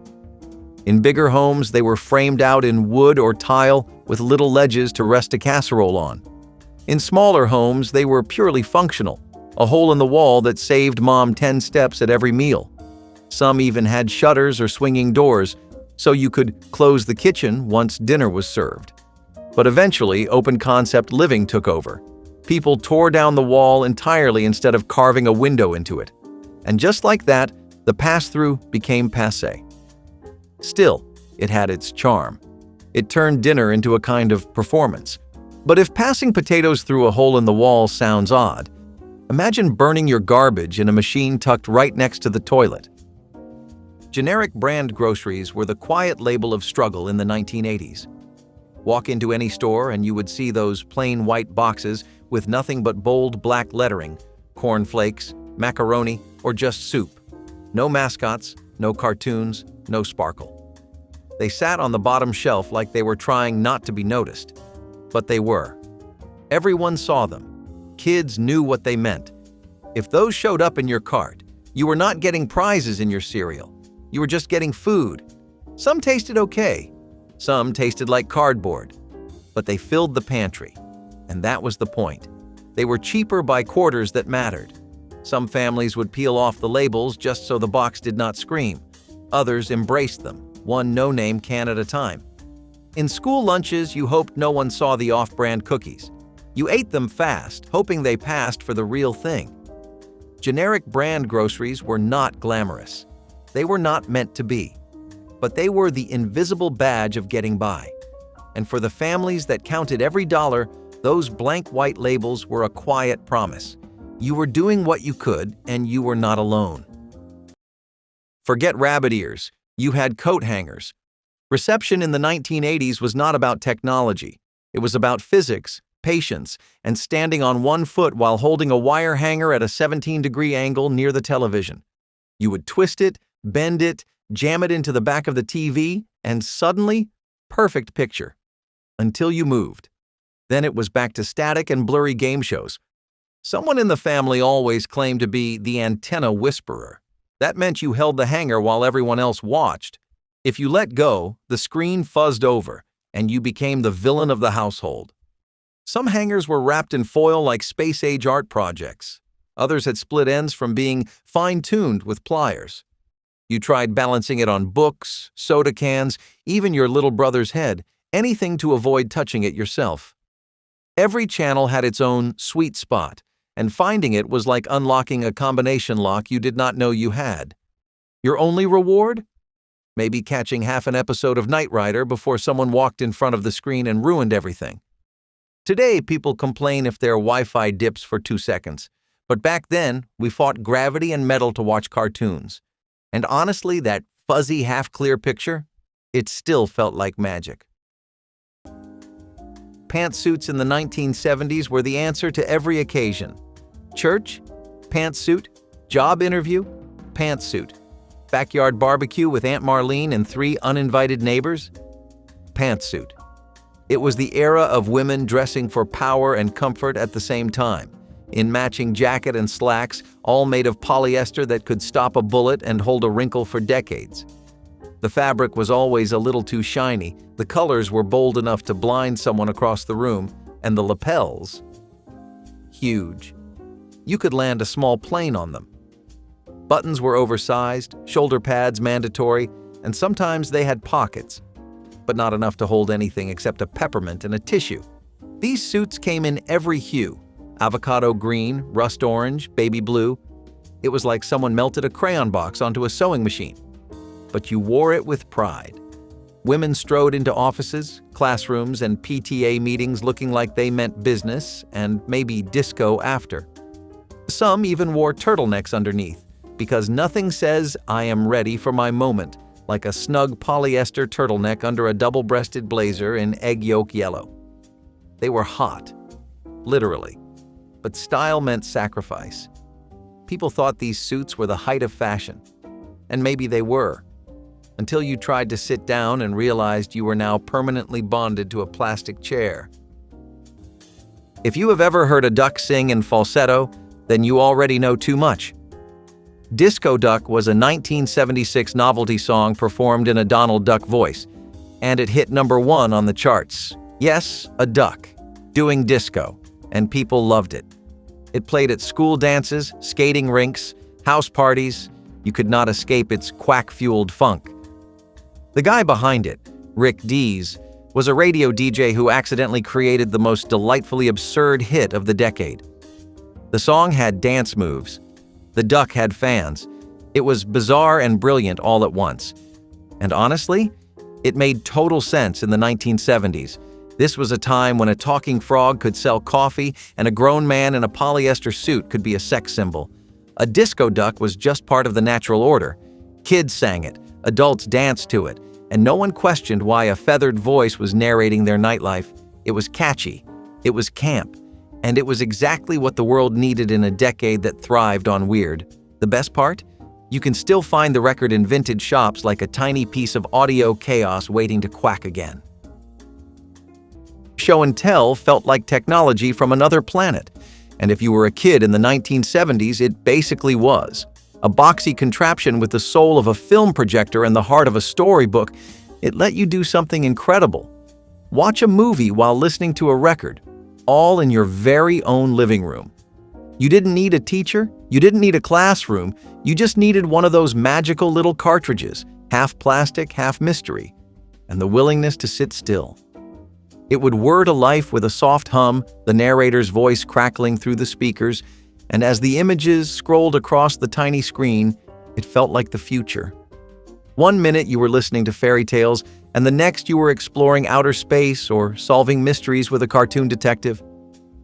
In bigger homes, they were framed out in wood or tile with little ledges to rest a casserole on. In smaller homes, they were purely functional, a hole in the wall that saved mom 10 steps at every meal. Some even had shutters or swinging doors, so you could close the kitchen once dinner was served. But eventually, open-concept living took over. People tore down the wall entirely instead of carving a window into it. And just like that, the pass-through became passé. Still, it had its charm. It turned dinner into a kind of performance. But if passing potatoes through a hole in the wall sounds odd, imagine burning your garbage in a machine tucked right next to the toilet. Generic brand groceries were the quiet label of struggle in the 1980s. Walk into any store and you would see those plain white boxes with nothing but bold black lettering, cornflakes, macaroni, or just soup. No mascots, no cartoons, no sparkle. They sat on the bottom shelf like they were trying not to be noticed. But they were. Everyone saw them. Kids knew what they meant. If those showed up in your cart, you were not getting prizes in your cereal. You were just getting food. Some tasted okay. Some tasted like cardboard. But they filled the pantry. And that was the point. They were cheaper by quarters that mattered. Some families would peel off the labels just so the box did not scream. Others embraced them, one no-name can at a time. In school lunches, you hoped no one saw the off-brand cookies. You ate them fast, hoping they passed for the real thing. Generic brand groceries were not glamorous. They were not meant to be. But they were the invisible badge of getting by. And for the families that counted every dollar, those blank white labels were a quiet promise. You were doing what you could, and you were not alone. Forget rabbit ears. You had coat hangers. Reception in the 1980s was not about technology. It was about physics, patience, and standing on one foot while holding a wire hanger at a 17-degree angle near the television. You would twist it, bend it, jam it into the back of the TV, and suddenly, perfect picture. Until you moved. Then it was back to static and blurry game shows. Someone in the family always claimed to be the antenna whisperer. That meant you held the hanger while everyone else watched. If you let go, the screen fuzzed over, and you became the villain of the household. Some hangers were wrapped in foil like space-age art projects. Others had split ends from being fine-tuned with pliers. You tried balancing it on books, soda cans, even your little brother's head, anything to avoid touching it yourself. Every channel had its own sweet spot, and finding it was like unlocking a combination lock you did not know you had. Your only reward? Maybe catching half an episode of Knight Rider before someone walked in front of the screen and ruined everything. Today, people complain if their Wi-Fi dips for 2 seconds. But back then, we fought gravity and metal to watch cartoons. And honestly, that fuzzy, half-clear picture, it still felt like magic. Pantsuits in the 1970s were the answer to every occasion. Church? Pantsuit. Job interview? Pantsuit. Backyard barbecue with Aunt Marlene and 3 uninvited neighbors? Pantsuit. It was the era of women dressing for power and comfort at the same time, in matching jacket and slacks, all made of polyester that could stop a bullet and hold a wrinkle for decades. The fabric was always a little too shiny, the colors were bold enough to blind someone across the room, and the lapels, huge. You could land a small plane on them. Buttons were oversized, shoulder pads mandatory, and sometimes they had pockets, but not enough to hold anything except a peppermint and a tissue. These suits came in every hue: avocado green, rust orange, baby blue. It was like someone melted a crayon box onto a sewing machine. But you wore it with pride. Women strode into offices, classrooms, and PTA meetings looking like they meant business and maybe disco after. Some even wore turtlenecks underneath, because nothing says "I am ready for my moment" like a snug polyester turtleneck under a double-breasted blazer in egg yolk yellow. They were hot, literally, but style meant sacrifice. People thought these suits were the height of fashion, and maybe they were, until you tried to sit down and realized you were now permanently bonded to a plastic chair. If you have ever heard a duck sing in falsetto, then you already know too much. Disco Duck was a 1976 novelty song performed in a Donald Duck voice, and it hit #1 on the charts. Yes, a duck, doing disco, and people loved it. It played at school dances, skating rinks, house parties. You could not escape its quack-fueled funk. The guy behind it, Rick Dees, was a radio DJ who accidentally created the most delightfully absurd hit of the decade. The song had dance moves. The duck had fans. It was bizarre and brilliant all at once. And honestly, it made total sense in the 1970s. This was a time when a talking frog could sell coffee and a grown man in a polyester suit could be a sex symbol. A disco duck was just part of the natural order. Kids sang it, adults danced to it, and no one questioned why a feathered voice was narrating their nightlife. It was catchy, it was camp, and it was exactly what the world needed in a decade that thrived on weird. The best part? You can still find the record in vintage shops like a tiny piece of audio chaos waiting to quack again. Show and tell felt like technology from another planet, and if you were a kid in the 1970s, it basically was. A boxy contraption with the soul of a film projector and the heart of a storybook, it let you do something incredible. Watch a movie while listening to a record, all in your very own living room. You didn't need a teacher, you didn't need a classroom, you just needed one of those magical little cartridges, half plastic, half mystery, and the willingness to sit still. It would whir to life with a soft hum, the narrator's voice crackling through the speakers, and as the images scrolled across the tiny screen, it felt like the future. One minute you were listening to fairy tales, and the next you were exploring outer space or solving mysteries with a cartoon detective.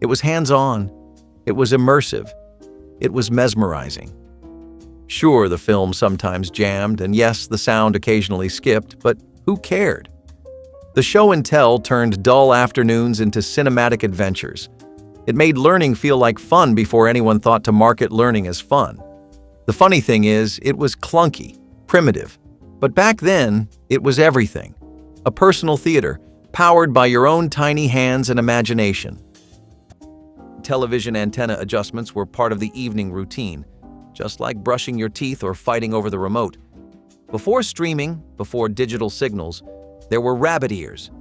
It was hands-on. It was immersive. It was mesmerizing. Sure, the film sometimes jammed, and yes, the sound occasionally skipped, but who cared? The show and tell turned dull afternoons into cinematic adventures. It made learning feel like fun before anyone thought to market learning as fun. The funny thing is, it was clunky, primitive. But back then, it was everything. A personal theater, powered by your own tiny hands and imagination. Television antenna adjustments were part of the evening routine, just like brushing your teeth or fighting over the remote. Before streaming, before digital signals, there were rabbit ears,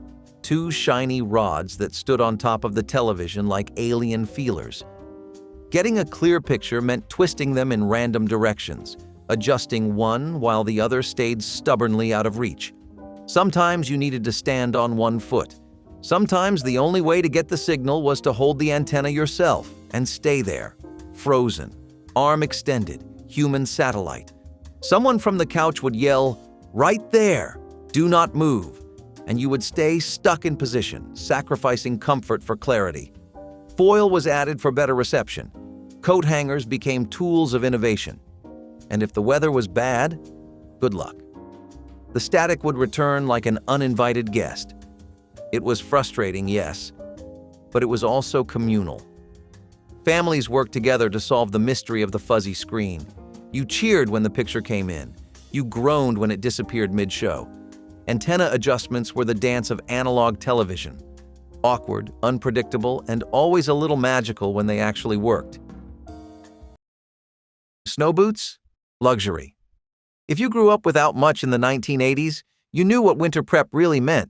two shiny rods that stood on top of the television like alien feelers. Getting a clear picture meant twisting them in random directions, adjusting one while the other stayed stubbornly out of reach. Sometimes you needed to stand on one foot. Sometimes the only way to get the signal was to hold the antenna yourself and stay there, frozen, arm extended, human satellite. Someone from the couch would yell, "Right there! Do not move!" And you would stay stuck in position, sacrificing comfort for clarity. Foil was added for better reception. Coat hangers became tools of innovation. And if the weather was bad, good luck. The static would return like an uninvited guest. It was frustrating, yes, but it was also communal. Families worked together to solve the mystery of the fuzzy screen. You cheered when the picture came in. You groaned when it disappeared mid-show. Antenna adjustments were the dance of analog television. Awkward, unpredictable, and always a little magical when they actually worked. Snow boots? Luxury. If you grew up without much in the 1980s, you knew what winter prep really meant.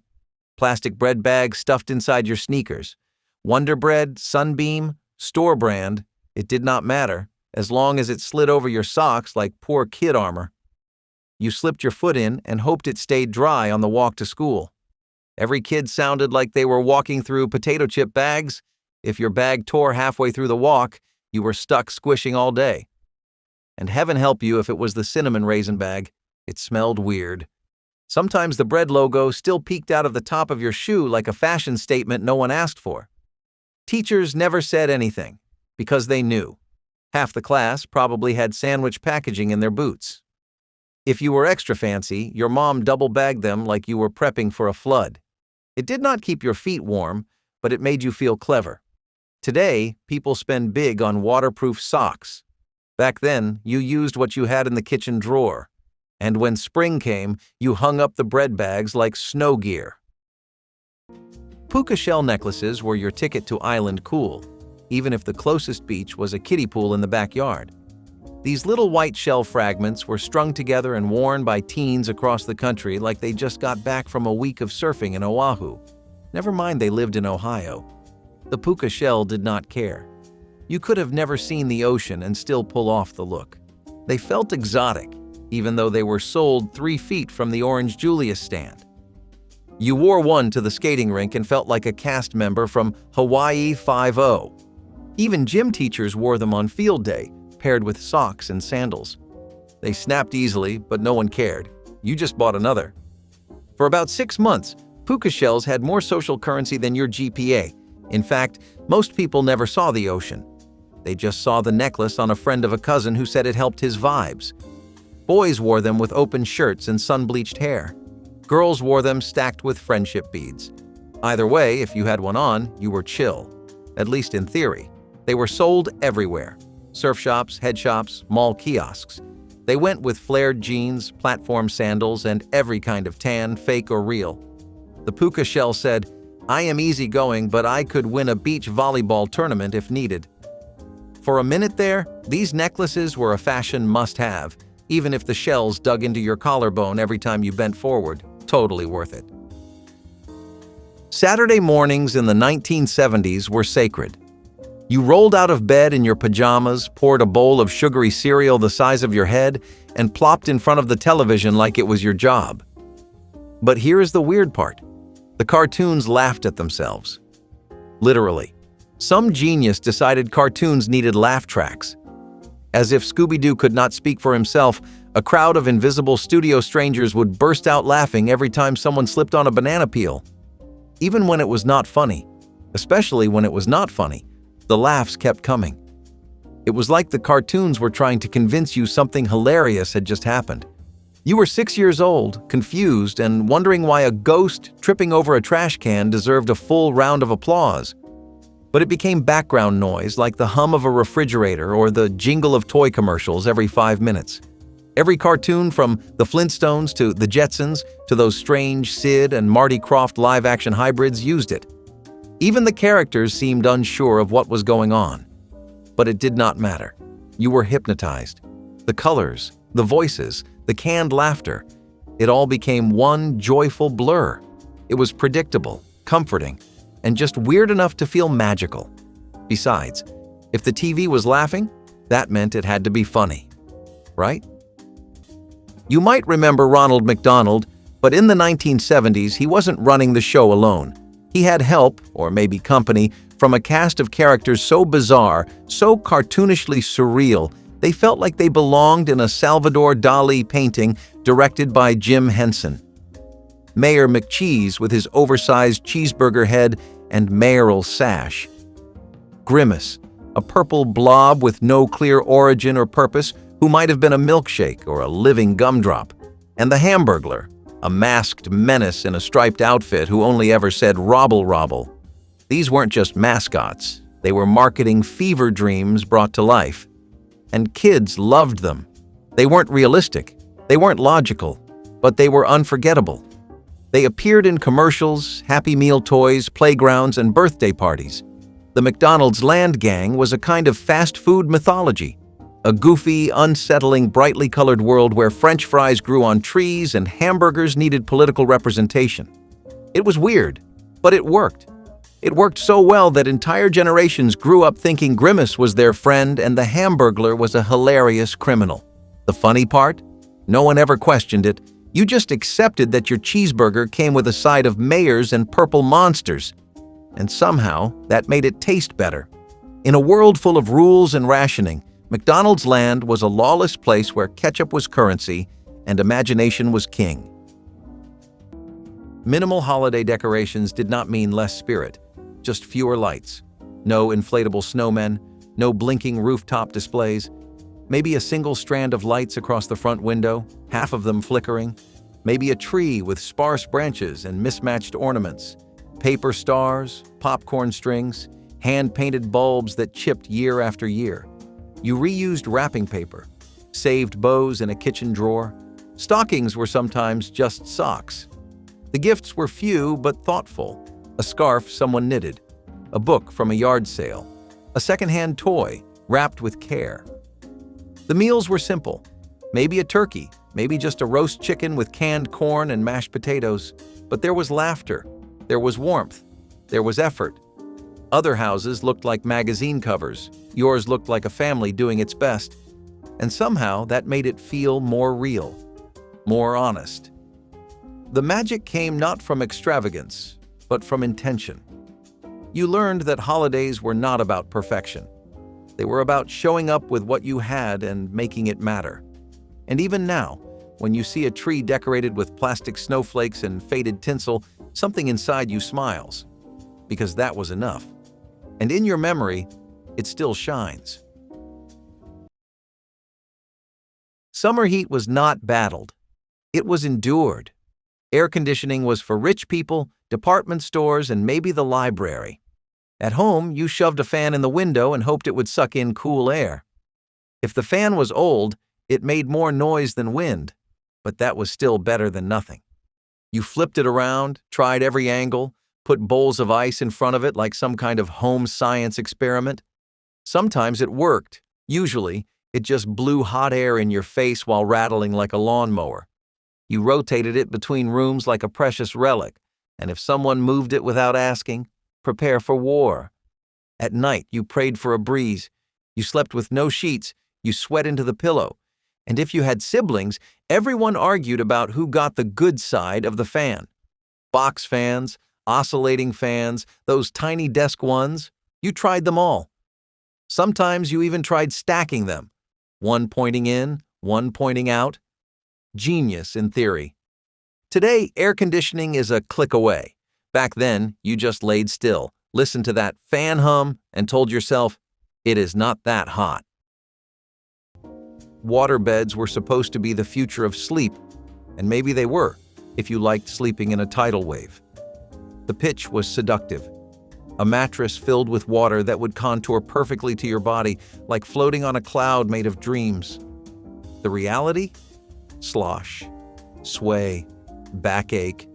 Plastic bread bags stuffed inside your sneakers. Wonder Bread, Sunbeam, store brand, it did not matter, as long as it slid over your socks like poor kid armor. You slipped your foot in and hoped it stayed dry on the walk to school. Every kid sounded like they were walking through potato chip bags. If your bag tore halfway through the walk, you were stuck squishing all day. And heaven help you if it was the cinnamon raisin bag. It smelled weird. Sometimes the bread logo still peeked out of the top of your shoe like a fashion statement no one asked for. Teachers never said anything, because they knew. Half the class probably had sandwich packaging in their boots. If you were extra fancy, your mom double-bagged them like you were prepping for a flood. It did not keep your feet warm, but it made you feel clever. Today, people spend big on waterproof socks. Back then, you used what you had in the kitchen drawer. And when spring came, you hung up the bread bags like snow gear. Puka shell necklaces were your ticket to island cool, even if the closest beach was a kiddie pool in the backyard. These little white shell fragments were strung together and worn by teens across the country like they just got back from a week of surfing in Oahu. Never mind they lived in Ohio. The puka shell did not care. You could have never seen the ocean and still pull off the look. They felt exotic, even though they were sold 3 feet from the Orange Julius stand. You wore one to the skating rink and felt like a cast member from Hawaii 5-0. Even gym teachers wore them on field day, paired with socks and sandals. They snapped easily, but no one cared. You just bought another. For about 6 months, puka shells had more social currency than your GPA. In fact, most people never saw the ocean. They just saw the necklace on a friend of a cousin who said it helped his vibes. Boys wore them with open shirts and sun-bleached hair. Girls wore them stacked with friendship beads. Either way, if you had one on, you were chill. At least in theory. They were sold everywhere. Surf shops, head shops, mall kiosks. They went with flared jeans, platform sandals, and every kind of tan, fake or real. The puka shell said, "I am easygoing, but I could win a beach volleyball tournament if needed." For a minute there, these necklaces were a fashion must-have, even if the shells dug into your collarbone every time you bent forward. Totally worth it. Saturday mornings in the 1970s were sacred. You rolled out of bed in your pajamas, poured a bowl of sugary cereal the size of your head, and plopped in front of the television like it was your job. But here is the weird part. The cartoons laughed at themselves. Literally. Some genius decided cartoons needed laugh tracks. As if Scooby-Doo could not speak for himself, a crowd of invisible studio strangers would burst out laughing every time someone slipped on a banana peel. Even when it was not funny, especially when it was not funny, the laughs kept coming. It was like the cartoons were trying to convince you something hilarious had just happened. You were 6 years old, confused, and wondering why a ghost tripping over a trash can deserved a full round of applause. But it became background noise like the hum of a refrigerator or the jingle of toy commercials every 5 minutes. Every cartoon from the Flintstones to the Jetsons to those strange Sid and Marty Krofft live-action hybrids used it. Even the characters seemed unsure of what was going on. But it did not matter. You were hypnotized. The colors, the voices, the canned laughter, it all became one joyful blur. It was predictable, comforting, and just weird enough to feel magical. Besides, if the TV was laughing, that meant it had to be funny, right? You might remember Ronald McDonald, but in the 1970s, he wasn't running the show alone. He had help, or maybe company, from a cast of characters so bizarre, so cartoonishly surreal, they felt like they belonged in a Salvador Dali painting directed by Jim Henson. Mayor McCheese with his oversized cheeseburger head and mayoral sash. Grimace, a purple blob with no clear origin or purpose who might have been a milkshake or a living gumdrop. And the Hamburglar, a masked menace in a striped outfit who only ever said "robble robble." These weren't just mascots, they were marketing fever dreams brought to life. And kids loved them. They weren't realistic, they weren't logical, but they were unforgettable. They appeared in commercials, Happy Meal toys, playgrounds, and birthday parties. The McDonald's Land Gang was a kind of fast food mythology, a goofy, unsettling, brightly colored world where French fries grew on trees and hamburgers needed political representation. It was weird, but it worked. It worked so well that entire generations grew up thinking Grimace was their friend and the Hamburglar was a hilarious criminal. The funny part? No one ever questioned it. You just accepted that your cheeseburger came with a side of mayors and purple monsters. And somehow, that made it taste better. In a world full of rules and rationing, McDonald's Land was a lawless place where ketchup was currency and imagination was king. Minimal holiday decorations did not mean less spirit, just fewer lights. No inflatable snowmen, no blinking rooftop displays, maybe a single strand of lights across the front window, half of them flickering, maybe a tree with sparse branches and mismatched ornaments, paper stars, popcorn strings, hand-painted bulbs that chipped year after year. You reused wrapping paper, saved bows in a kitchen drawer. Stockings were sometimes just socks. The gifts were few but thoughtful. A scarf someone knitted, a book from a yard sale, a secondhand toy wrapped with care. The meals were simple, maybe a turkey, maybe just a roast chicken with canned corn and mashed potatoes, but there was laughter, there was warmth, there was effort. Other houses looked like magazine covers, yours looked like a family doing its best, and somehow that made it feel more real, more honest. The magic came not from extravagance, but from intention. You learned that holidays were not about perfection. They were about showing up with what you had and making it matter. And even now, when you see a tree decorated with plastic snowflakes and faded tinsel, something inside you smiles, because that was enough. And in your memory, it still shines. Summer heat was not battled. It was endured. Air conditioning was for rich people, department stores, and maybe the library. At home, you shoved a fan in the window and hoped it would suck in cool air. If the fan was old, it made more noise than wind, but that was still better than nothing. You flipped it around, tried every angle, put bowls of ice in front of it like some kind of home science experiment. Sometimes it worked. Usually, it just blew hot air in your face while rattling like a lawnmower. You rotated it between rooms like a precious relic, and if someone moved it without asking, prepare for war. At night, you prayed for a breeze. You slept with no sheets. You sweat into the pillow. And if you had siblings, everyone argued about who got the good side of the fan. Box fans, oscillating fans, those tiny desk ones, you tried them all. Sometimes you even tried stacking them. one pointing in, one pointing out. Genius in theory. Today, air conditioning is a click away. Back then, you just laid still, listened to that fan hum, and told yourself, it is not that hot. Waterbeds were supposed to be the future of sleep, and maybe they were, if you liked sleeping in a tidal wave. The pitch was seductive. A mattress filled with water that would contour perfectly to your body, like floating on a cloud made of dreams. The reality? Slosh, sway, backache,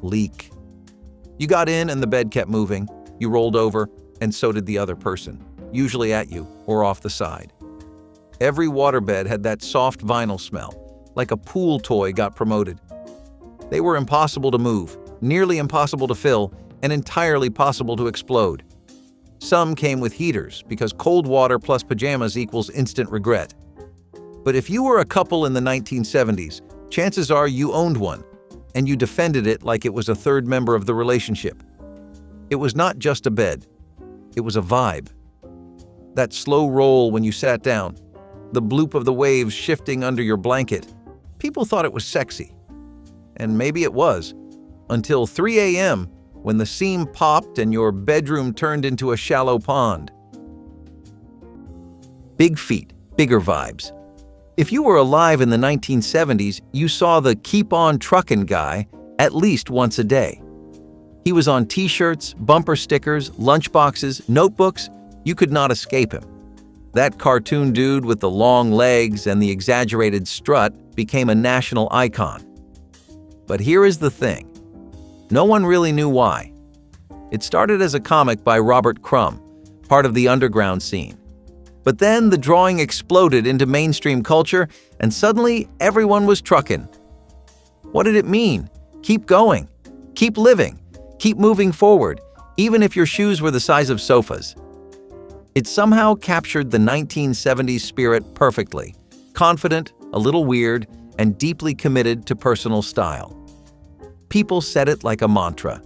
leak. You got in and the bed kept moving. You rolled over, and so did the other person, usually at you or off the side. Every waterbed had that soft vinyl smell, like a pool toy got promoted. They were impossible to move, nearly impossible to fill, and entirely possible to explode. Some came with heaters, because cold water plus pajamas equals instant regret. But if you were a couple in the 1970s, chances are you owned one, and you defended it like it was a third member of the relationship. It was not just a bed. It was a vibe. That slow roll when you sat down, the bloop of the waves shifting under your blanket. People thought it was sexy. And maybe it was, until 3 a.m. when the seam popped and your bedroom turned into a shallow pond. Big feet, bigger vibes. If you were alive in the 1970s, you saw the keep on truckin' guy at least once a day. He was on t-shirts, bumper stickers, lunchboxes, notebooks. You could not escape him. That cartoon dude with the long legs and the exaggerated strut became a national icon. But here is the thing. No one really knew why. It started as a comic by Robert Crumb, part of the underground scene. But then the drawing exploded into mainstream culture, and suddenly everyone was truckin'. What did it mean? Keep going. Keep living. Keep moving forward, even if your shoes were the size of sofas. It somehow captured the 1970s spirit perfectly, confident, a little weird, and deeply committed to personal style. People said it like a mantra.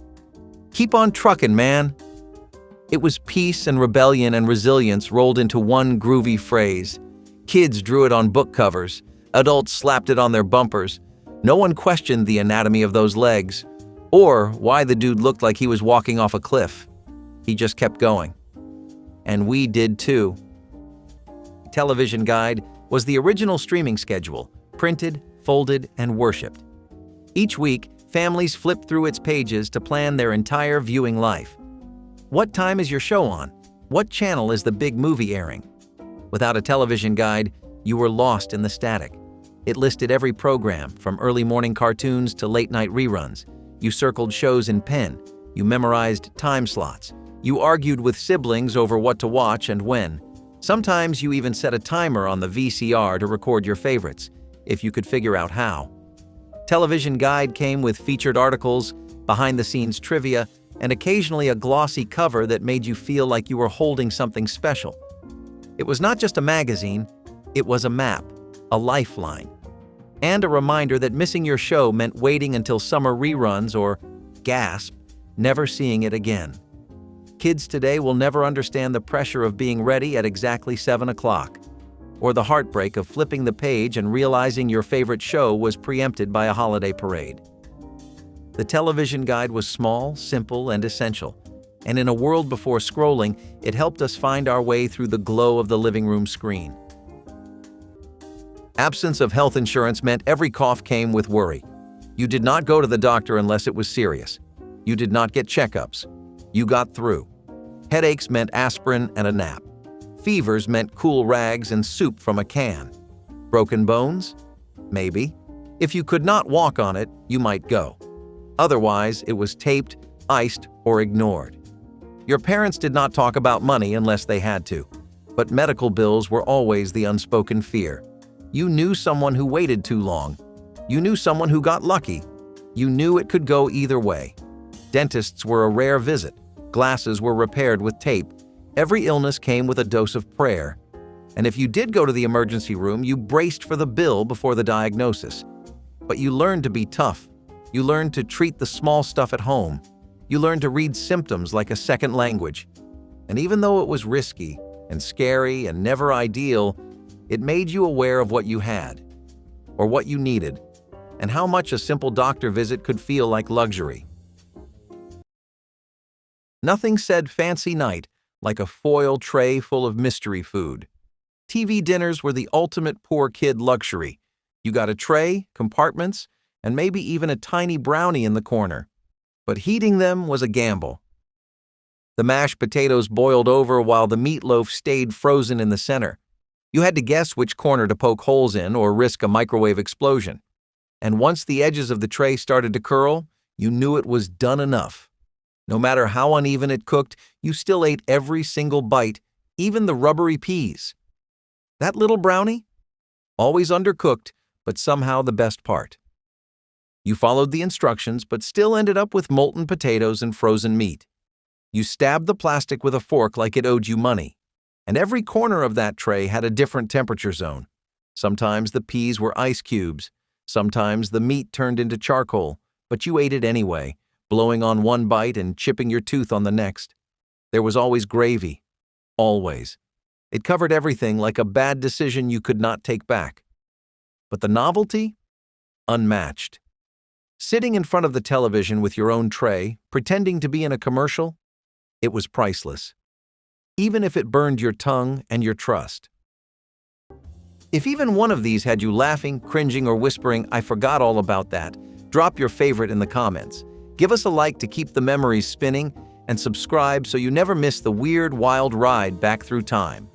Keep on truckin', man. It was peace and rebellion and resilience rolled into one groovy phrase. Kids drew it on book covers. Adults slapped it on their bumpers. No one questioned the anatomy of those legs, or why the dude looked like he was walking off a cliff. He just kept going. And we did too. Television Guide was the original streaming schedule, printed, folded, and worshipped. Each week, families flipped through its pages to plan their entire viewing life. What time is your show on? What channel is the big movie airing? Without a television guide, you were lost in the static. It listed every program, from early morning cartoons to late-night reruns. You circled shows in pen. You memorized time slots. You argued with siblings over what to watch and when. Sometimes you even set a timer on the VCR to record your favorites, if you could figure out how. Television Guide came with featured articles, behind-the-scenes trivia, and occasionally a glossy cover that made you feel like you were holding something special. It was not just a magazine, it was a map, a lifeline, and a reminder that missing your show meant waiting until summer reruns or, gasp, never seeing it again. Kids today will never understand the pressure of being ready at exactly 7 o'clock, or the heartbreak of flipping the page and realizing your favorite show was preempted by a holiday parade. The television guide was small, simple, and essential, and in a world before scrolling, it helped us find our way through the glow of the living room screen. Absence of health insurance meant every cough came with worry. You did not go to the doctor unless it was serious. You did not get checkups. You got through. Headaches meant aspirin and a nap. Fevers meant cool rags and soup from a can. Broken bones? Maybe. If you could not walk on it, you might go. Otherwise, it was taped, iced, or ignored. Your parents did not talk about money unless they had to, but medical bills were always the unspoken fear. You knew someone who waited too long. You knew someone who got lucky. You knew it could go either way. Dentists were a rare visit. Glasses were repaired with tape. Every illness came with a dose of prayer. And if you did go to the emergency room, you braced for the bill before the diagnosis. But you learned to be tough. You learned to treat the small stuff at home. You learned to read symptoms like a second language. And even though it was risky and scary and never ideal, It made you aware of what you had, or what you needed, and how much a simple doctor visit could feel like luxury. Nothing said fancy night like a foil tray full of mystery food. TV dinners were the ultimate poor kid luxury. You got a tray, compartments, and maybe even a tiny brownie in the corner. But heating them was a gamble. The mashed potatoes boiled over while the meatloaf stayed frozen in the center. You had to guess which corner to poke holes in or risk a microwave explosion. And once the edges of the tray started to curl, you knew it was done enough. No matter how uneven it cooked, you still ate every single bite, even the rubbery peas. That little brownie? Always undercooked, but somehow the best part. You followed the instructions, but still ended up with molten potatoes and frozen meat. You stabbed the plastic with a fork like it owed you money. And every corner of that tray had a different temperature zone. Sometimes the peas were ice cubes. Sometimes the meat turned into charcoal, but you ate it anyway, blowing on one bite and chipping your tooth on the next. There was always gravy. Always. It covered everything like a bad decision you could not take back. But the novelty? Unmatched. Sitting in front of the television with your own tray, pretending to be in a commercial, it was priceless. Even if it burned your tongue and your trust. If even one of these had you laughing, cringing, or whispering, "I forgot all about that," drop your favorite in the comments. Give us a like to keep the memories spinning, and subscribe so you never miss the weird, wild ride back through time.